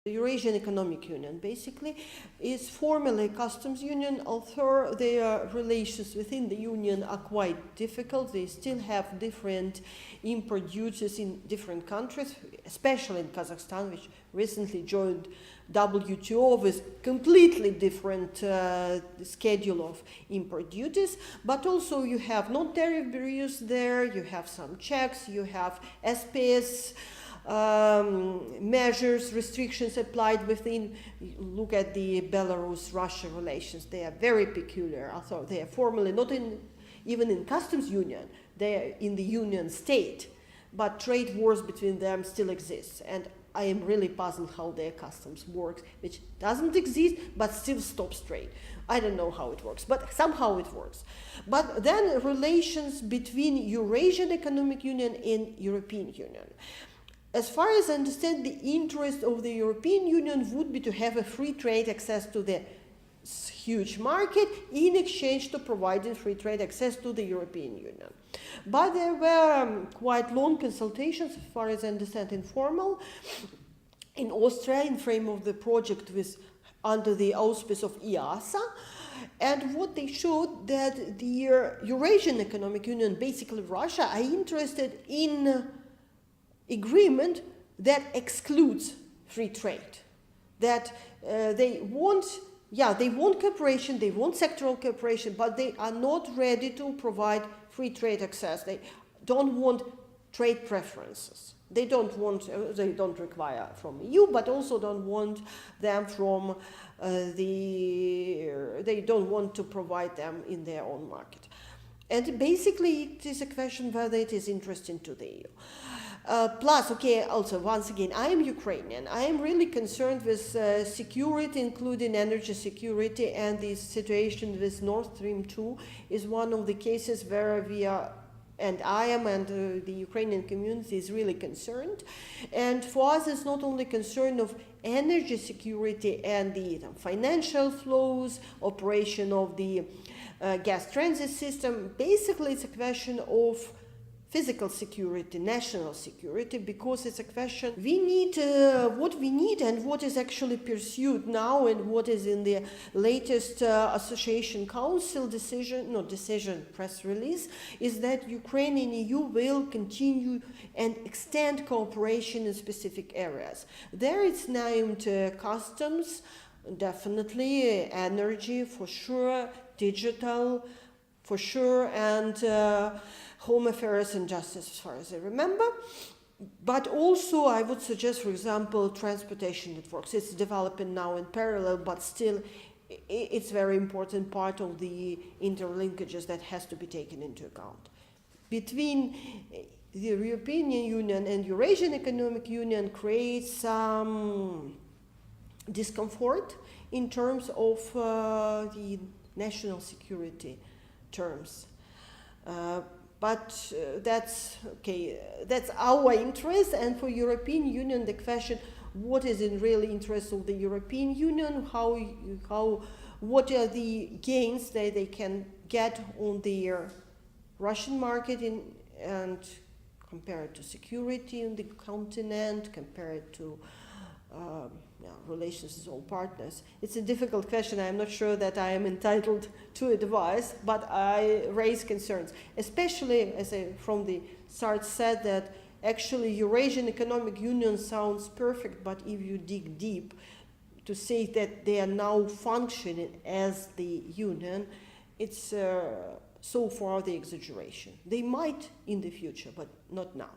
The Eurasian Economic Union basically is formally a customs union, although their relations within the union are quite difficult. They still have different import duties in different countries, especially in Kazakhstan, which recently joined WTO with completely different schedule of import duties. But also you have non-tariff barriers there, you have some checks, you have SPS measures, restrictions applied within. Look at the Belarus-Russia relations. They are very peculiar, although they are formally not even in customs union, they are in the union state, but trade wars between them still exist. And I am really puzzled how their customs works, which doesn't exist, but still stops trade. I don't know how it works, but somehow it works. But then relations between Eurasian Economic Union and European Union. As far as I understand, the interest of the European Union would be to have a free trade access to the huge market in exchange to providing free trade access to the European Union. But there were quite long consultations, as far as I understand, informal, in Austria in frame of the project under the auspice of EASA. And what they showed that the Eurasian Economic Union, basically Russia, are interested in agreement that excludes free trade, that they want cooperation, they want sectoral cooperation, but they are not ready to provide free trade access. They don't want trade preferences. They don't require from EU, but also don't want them from they don't want to provide them in their own market. And basically it is a question whether it is interesting to the EU. Plus, okay, also, once again, I am Ukrainian. I am really concerned with security, including energy security, and the situation with Nord Stream 2 is one of the cases where we are, and I am, and the Ukrainian community is really concerned. And for us, it's not only concern of energy security and the financial flows, operation of the gas transit system. Basically, it's a question of physical security, national security, because it's a question we need, what we need and what is actually pursued now and what is in the latest Association Council press release, is that Ukraine and EU will continue and extend cooperation in specific areas. There it's named customs, definitely, energy for sure, digital for sure, and home affairs and justice, as far as I remember. But also I would suggest, for example, transportation networks. It's developing now in parallel, but still it's very important part of the interlinkages that has to be taken into account. Between the European Union and Eurasian Economic Union creates some discomfort in terms of the national security terms. But that's okay. That's our interest, and for European Union, the question: what is in real interest of the European Union? What are the gains that they can get on their Russian market and compare it to security on the continent, compare it to relations with all partners. It's a difficult question. I'm not sure that I am entitled to advice, but I raise concerns, especially as I from the start said that actually Eurasian Economic Union sounds perfect, but if you dig deep to say that they are now functioning as the union, it's so far the exaggeration. They might in the future, but not now.